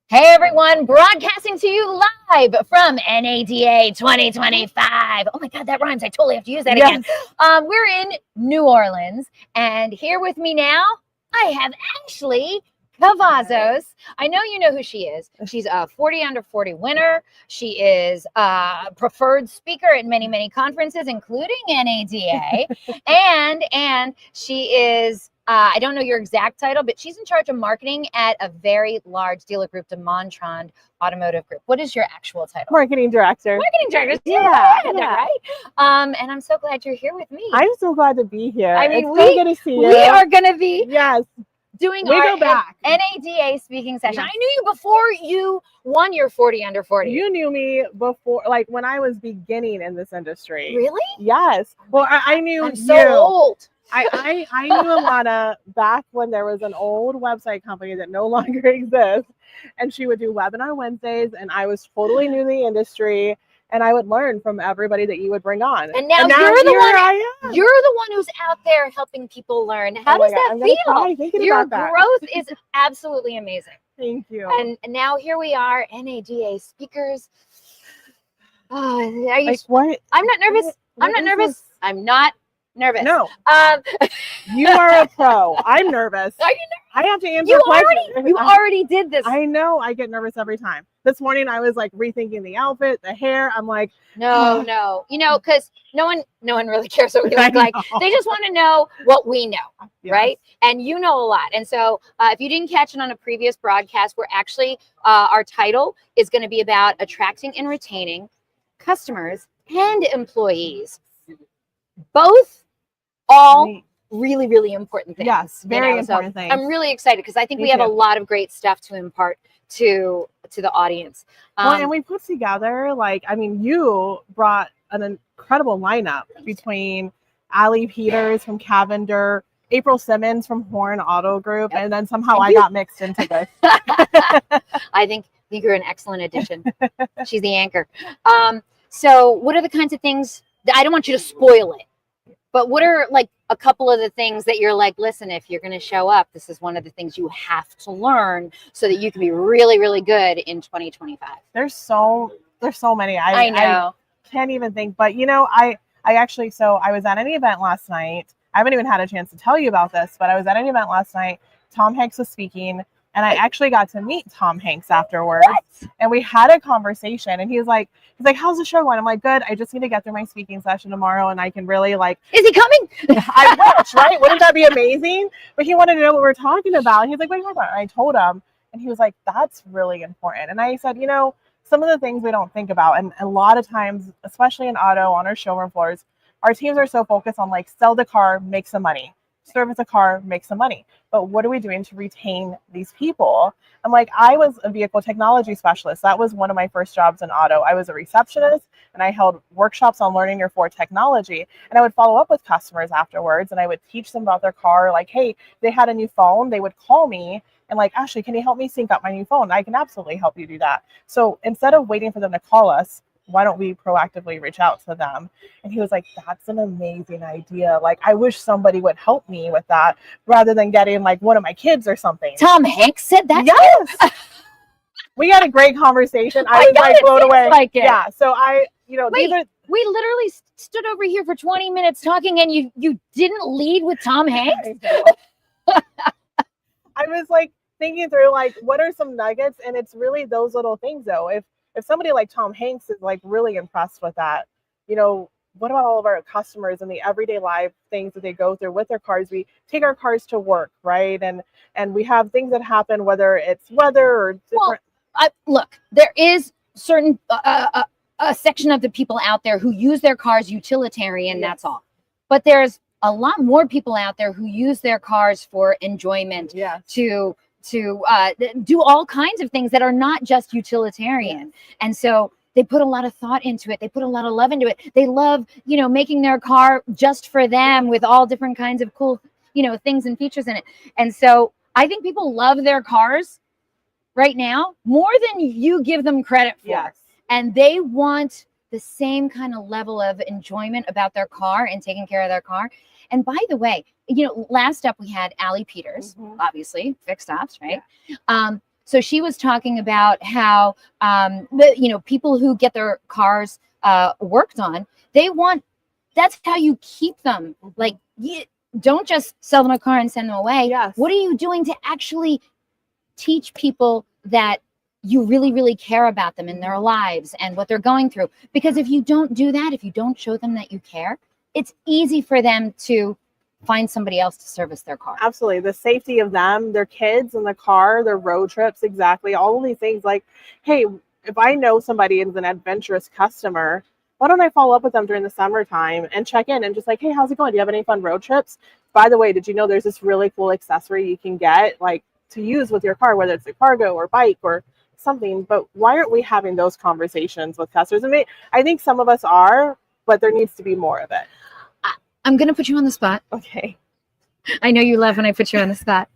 Hey everyone, broadcasting to you live from NADA 2025. Oh my God, that rhymes. I totally have to use that again. We're in New Orleans, and here with me now, I have Ashley Cavazos. I know you know who she is. She's a 40 under 40 winner. She is a preferred speaker at many, many conferences, including NADA. and she is I don't know your exact title, but she's in charge of marketing at a very large dealer group, DeMontrond Automotive Group. What is your actual title? Marketing director. Marketing director. Yeah. Right? And I'm so glad you're here with me. I'm so glad to be here. I mean, it's so good to see you. We are going to be doing our NADA speaking session. Yes. I knew you before you won your 40 under 40. You knew me before, like when I was beginning in this industry. Really? Yes. Well, I knew I'm so old. I knew Alana back when there was an old website company that no longer exists, and she would do webinar Wednesdays, and I was totally new to the industry, and I would learn from everybody that you would bring on. And now you're the one who's out there helping people learn. How does that feel? Your growth is absolutely amazing. Thank you. And now here we are, NADA speakers. Oh, are you? Like what? I'm not nervous. I'm not nervous. I'm not nervous. No. You are a pro. I'm nervous. Are you nervous? I have to answer questions. You already did this. I know. I get nervous every time. This morning I was like rethinking the outfit, the hair. I'm like, no. You know, because no one really cares what we look like. They just want to know what we know, right? And you know a lot. And so if you didn't catch it on a previous broadcast, we're actually our title is going to be about attracting and retaining customers and employees. Both all really, really important things. Yes, very important things. I'm really excited because I think we have a lot of great stuff to impart to the audience. Well, and we put together, like, I mean, you brought an incredible lineup between Allie Peters from Cavender, April Simmons from Horn Auto Group, and then somehow I got mixed into this. I think you're an excellent addition. She's the anchor. So what are the kinds of things I don't want you to spoil it, but what are like a couple of the things that you're like, listen, if you're going to show up, this is one of the things you have to learn so that you can be really, really good in 2025. There's so many. I know. I can't even think, but you know, I actually, so I was at an event last night. I haven't even had a chance to tell you about this, but I was at an event last night. Tom Hanks was speaking, and I actually got to meet Tom Hanks afterwards. What? And we had a conversation, and he's like, how's the show going? I'm like, good. I just need to get through my speaking session tomorrow, and I can really like. Is he coming? I wish, right? Wouldn't that be amazing? But he wanted to know what we're talking about. And he's like, what are you talking about? And I told him, and he was like, that's really important. And I said, you know, some of the things we don't think about, and a lot of times, especially in auto, on our showroom floors, our teams are so focused on like sell the car, make some money. Service a car, make some money. But what are we doing to retain these people? I'm like, I was a vehicle technology specialist. That was one of my first jobs in auto. I was a receptionist, and I held workshops on learning your Ford technology. And I would follow up with customers afterwards, and I would teach them about their car. Like, hey, they had a new phone. They would call me and like, Ashley, can you help me sync up my new phone? I can absolutely help you do that. So instead of waiting for them to call us, why don't we proactively reach out to them? And he was like, that's an amazing idea. Like, I wish somebody would help me with that rather than getting like one of my kids or something. Tom Hanks said that? Yes. We had a great conversation. I was like blown away. Like it. Yeah. So we literally stood over here for 20 minutes talking, and you didn't lead with Tom Hanks? I was like thinking through like, what are some nuggets? And it's really those little things though. If somebody like Tom Hanks is like really impressed with that, you know, what about all of our customers and the everyday life things that they go through with their cars? We take our cars to work, right? And we have things that happen, whether it's weather or different. Well, look, there is certain a section of the people out there who use their cars utilitarian. That's all. But there's a lot more people out there who use their cars for enjoyment. To do all kinds of things that are not just utilitarian. And so they put a lot of thought into it. They put a lot of love into it. They love, you know, making their car just for them with all different kinds of cool, you know, things and features in it. And so I think people love their cars right now more than you give them credit for. And they want the same kind of level of enjoyment about their car and taking care of their car. And by the way, you know, last up we had Allie Peters, obviously, fixed ops, right? So she was talking about how, people who get their cars worked on, that's how you keep them. Like, you don't just sell them a car and send them away. Yes. What are you doing to actually teach people that you really, really care about them in their lives and what they're going through? Because if you don't do that, if you don't show them that you care, it's easy for them to find somebody else to service their car. Absolutely. The safety of them, their kids in the car, their road trips, exactly. All of these things, like, hey, if I know somebody is an adventurous customer, why don't I follow up with them during the summertime and check in and just like, hey, how's it going? Do you have any fun road trips? By the way, did you know there's this really cool accessory you can get, like, to use with your car, whether it's a cargo or bike or something? But why aren't we having those conversations with customers? I think some of us are, but there needs to be more of it. I'm going to put you on the spot. Okay. I know you love when I put you on the spot.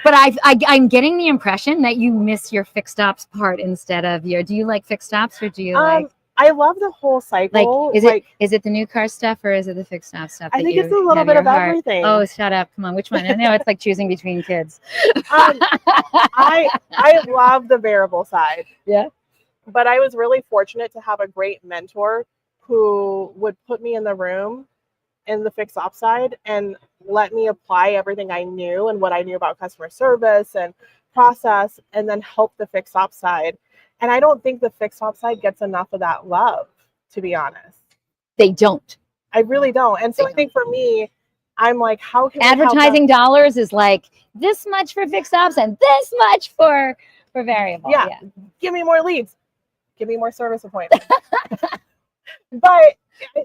But I'm getting the impression that you miss your fixed ops part instead of do you like fixed ops, or do you like? I love the whole cycle. Like, is it the new car stuff or is it the fixed ops stuff? I think it's a little bit of everything. Oh, shut up. Come on. Which one? I know it's like choosing between kids. I love the variable side. Yeah. But I was really fortunate to have a great mentor who would put me in the room in the fixed ops side and let me apply everything I knew and what I knew about customer service and process, and then help the fixed ops side. And I don't think the fixed ops side gets enough of that love, to be honest. They don't. I really don't. And so I think for me, I'm like, how can advertising dollars is like this much for fixed ops and this much for variable. Yeah. Give me more leads. Give me more service appointments. But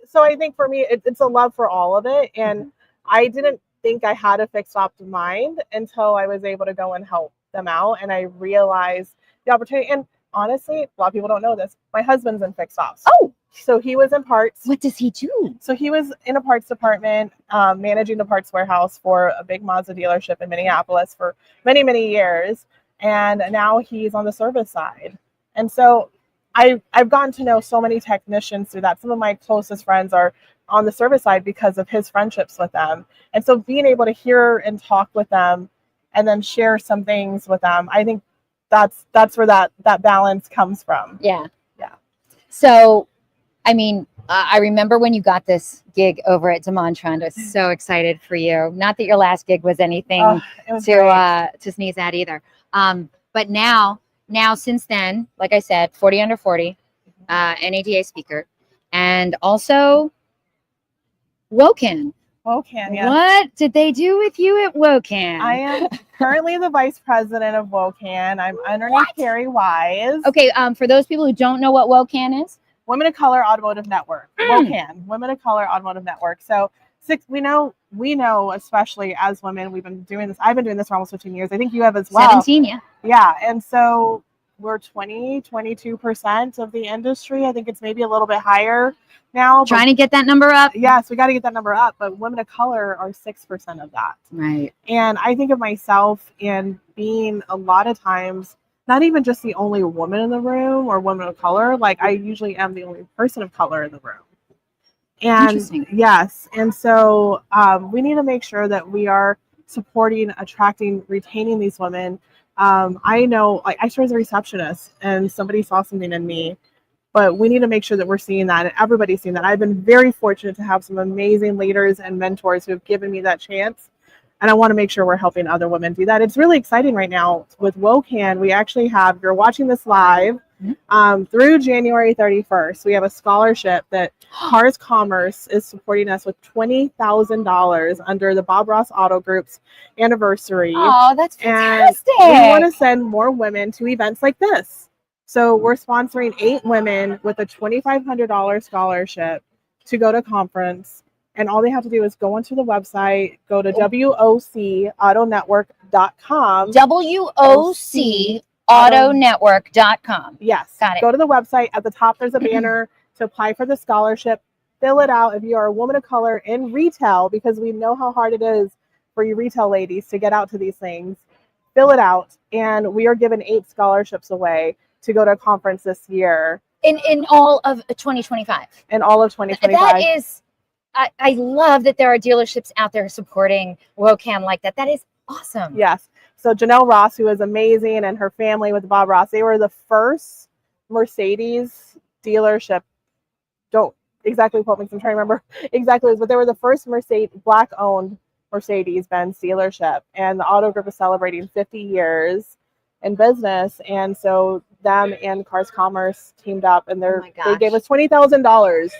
so I think for me, it's a love for all of it. And I didn't think I had a fixed ops mind until I was able to go and help them out. And I realized the opportunity. And honestly, a lot of people don't know this. My husband's in fixed ops. Oh, so he was in parts. What does he do? So he was in a parts department, managing the parts warehouse for a big Mazda dealership in Minneapolis for many, many years. And now he's on the service side. And so I've gotten to know so many technicians through that. Some of my closest friends are on the service side because of his friendships with them. And so being able to hear and talk with them and then share some things with them, I think that's where that balance comes from. Yeah. Yeah. So, I mean, I remember when you got this gig over at DeMontrond. I was so excited for you. Not that your last gig was anything to sneeze at either. But now since then, like I said, 40 under 40, NADA speaker, and also WOCAN. WOCAN, yes. What did they do with you at WOCAN? I am currently the vice president of WOCAN. I'm underneath Carrie Wise. Okay, for those people who don't know what WOCAN is, Women of Color Automotive Network. WOCAN, Women of Color Automotive Network. So we know, especially as women, we've been doing this. I've been doing this for almost 15 years. I think you have as well. 17, yeah. Yeah, and so we're 22% of the industry. I think it's maybe a little bit higher now. Trying to get that number up. Yes, we got to get that number up. But women of color are 6% of that. Right. And I think of myself in being a lot of times not even just the only woman in the room or woman of color. Like I usually am the only person of color in the room. And yes, and so we need to make sure that we are supporting, attracting, retaining these women. I know, like I started as a receptionist and somebody saw something in me, but we need to make sure that we're seeing that and everybody's seeing that. I've been very fortunate to have some amazing leaders and mentors who have given me that chance. And I want to make sure we're helping other women do that. It's really exciting right now with WOCAN. We actually have, if you're watching this live, through January 31st, we have a scholarship that Cars Commerce is supporting us with $20,000 under the Bob Ross Auto Group's anniversary. Oh, that's fantastic. And we want to send more women to events like this. So we're sponsoring 8 women with a $2,500 scholarship to go to conference. And all they have to do is go onto the website, go to WOCAutonetwork.com. WOCautonetwork.com. Yes. Got it. Go to the website. At the top, there's a banner to apply for the scholarship. Fill it out if you are a woman of color in retail, because we know how hard it is for you retail ladies to get out to these things. Fill it out. And we are giving 8 scholarships away to go to a conference this year. In all of 2025. In all of 2025. That is... I love that there are dealerships out there supporting WOCAN like that. That is awesome. Yes. So Janelle Ross, who is amazing, and her family with Bob Ross, they were the first Mercedes dealership. Don't exactly quote me, 'cause I'm trying to remember exactly, but they were the first Black-owned Mercedes-Benz dealership, and the Auto Group is celebrating 50 years in business, and so them and Cars Commerce teamed up, and they gave us $20,000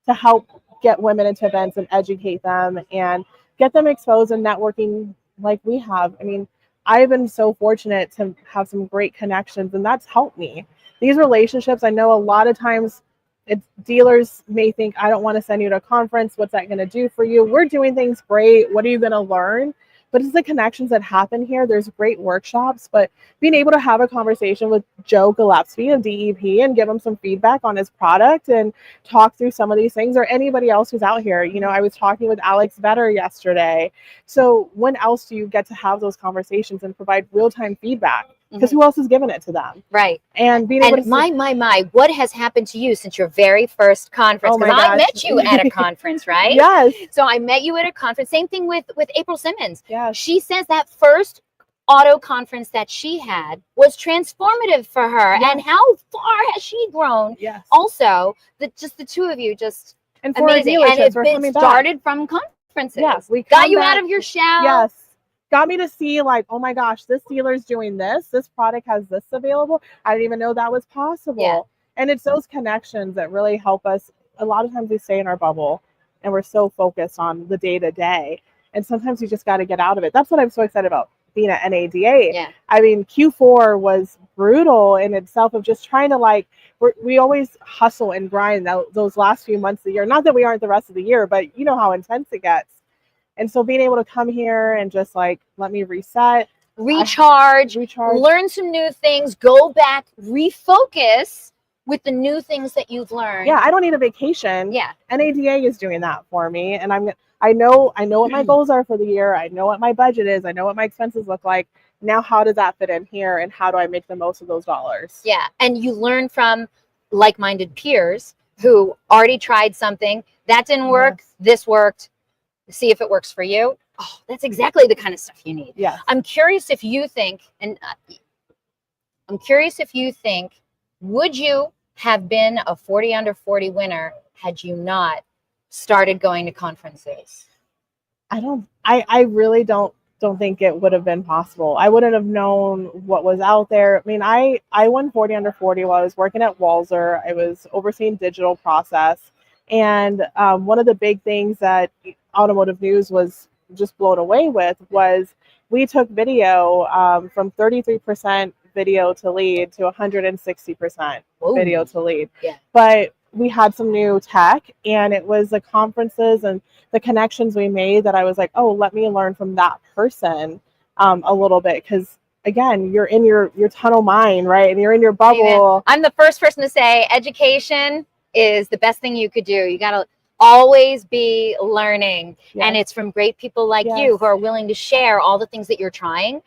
to help get women into events and educate them and get them exposed and networking like we have. I mean, I've been so fortunate to have some great connections, and that's helped me. These relationships, I know a lot of times dealers may think, I don't want to send you to a conference. What's that going to do for you? We're doing things great. What are you going to learn? But it's the connections that happen here. There's great workshops, but being able to have a conversation with Joe Gillespie of DEP and give him some feedback on his product and talk through some of these things, or anybody else who's out here. You know, I was talking with Alex Vetter yesterday. So when else do you get to have those conversations and provide real-time feedback? Because who else is giving it to them? Right. And being able to my, what has happened to you since your very first conference? Because I met you at a conference, right? Yes. So I met you at a conference. Same thing with April Simmons. Yeah. She says that first auto conference that she had was transformative for her. Yes. And how far has she grown? Yes. Also, the two of you just and for amazing. And it's been started from conferences. Yes. We got you out of your shell. Yes. Got me to see, like, oh my gosh, this dealer's doing this. This product has this available. I didn't even know that was possible. Yeah. And it's those connections that really help us. A lot of times we stay in our bubble and we're so focused on the day to day. And sometimes you just got to get out of it. That's what I'm so excited about being at NADA. Yeah. I mean, Q4 was brutal in itself of just trying to we always hustle and grind those last few months of the year. Not that we aren't the rest of the year, but you know how intense it gets. And so being able to come here and just let me reset, recharge, learn some new things, go back, refocus with the new things that you've learned. Yeah, I don't need a vacation. Yeah. NADA is doing that for me. And I know what my goals are for the year. I know what my budget is. I know what my expenses look like. Now, how does that fit in here? And how do I make the most of those dollars? Yeah. And you learn from like-minded peers who already tried something. That didn't work. Yes. This worked. See if it works for you. Oh, that's exactly the kind of stuff you need. Yeah. I'm curious if you think, would you have been a 40 under 40 winner had you not started going to conferences? I really don't think it would have been possible. I wouldn't have known what was out there. I mean, I won 40 under 40 while I was working at Walzer. I was overseeing digital process. And one of the big things that Automotive News was just blown away with was we took video from 33% video to lead to 160% video to lead. Yeah. But we had some new tech, and it was the conferences and the connections we made that I was like, oh, let me learn from that person a little bit. Because again, you're in your tunnel mind, right? And you're in your bubble. I'm the first person to say education is the best thing you could do. You got to always be learning. Yes. And it's from great people like you who are willing to share all the things that you're trying,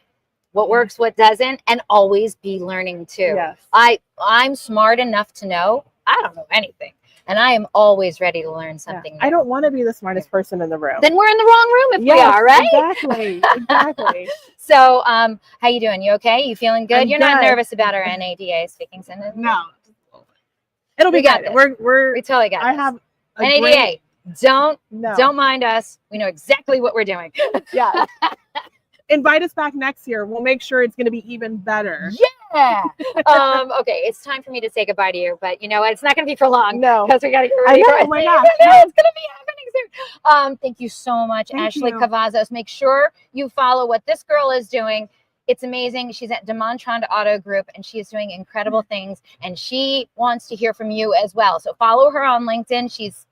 what works, what doesn't, and always be learning too. Yes. I'm smart enough to know I don't know anything. And I am always ready to learn something new. I don't want to be the smartest person in the room. Then we're in the wrong room if we are, right? Exactly. So how you doing? You okay? You feeling good? You're not nervous about our NADA speaking sentence? No. It'll be good. We totally got I have NADA. Don't mind us. We know exactly what we're doing. Yeah. Invite us back next year. We'll make sure it's going to be even better. Yeah. Okay, it's time for me to say goodbye to you, but you know what? It's not going to be for long. No, because we got to get ready. Oh my gosh. It's going to be happening soon. Thank you so much, Thank Ashley you. Cavazos. Make sure you follow what this girl is doing. It's amazing. She's at DeMontrond Auto Group, and she is doing incredible things, and she wants to hear from you as well. So follow her on LinkedIn. She's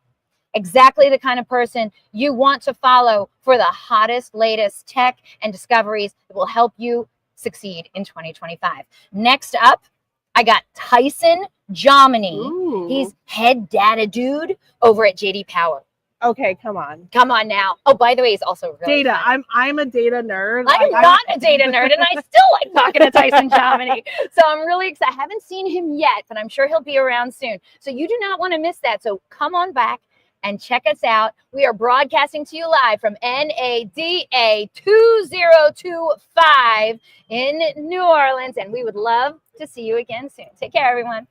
exactly the kind of person you want to follow for the hottest, latest tech and discoveries that will help you succeed in 2025. Next up, I got Tyson Jomini. Ooh. He's head data dude over at JD Power. Okay, come on. Come on now. Oh, by the way, he's also really data. funny. I'm a data nerd. I'm not a data nerd, and I still like talking to Tyson Jomini. So I'm really excited. I haven't seen him yet, but I'm sure he'll be around soon. So you do not want to miss that. So come on back and check us out. We are broadcasting to you live from NADA 2025 in New Orleans, and we would love to see you again soon. Take care, everyone.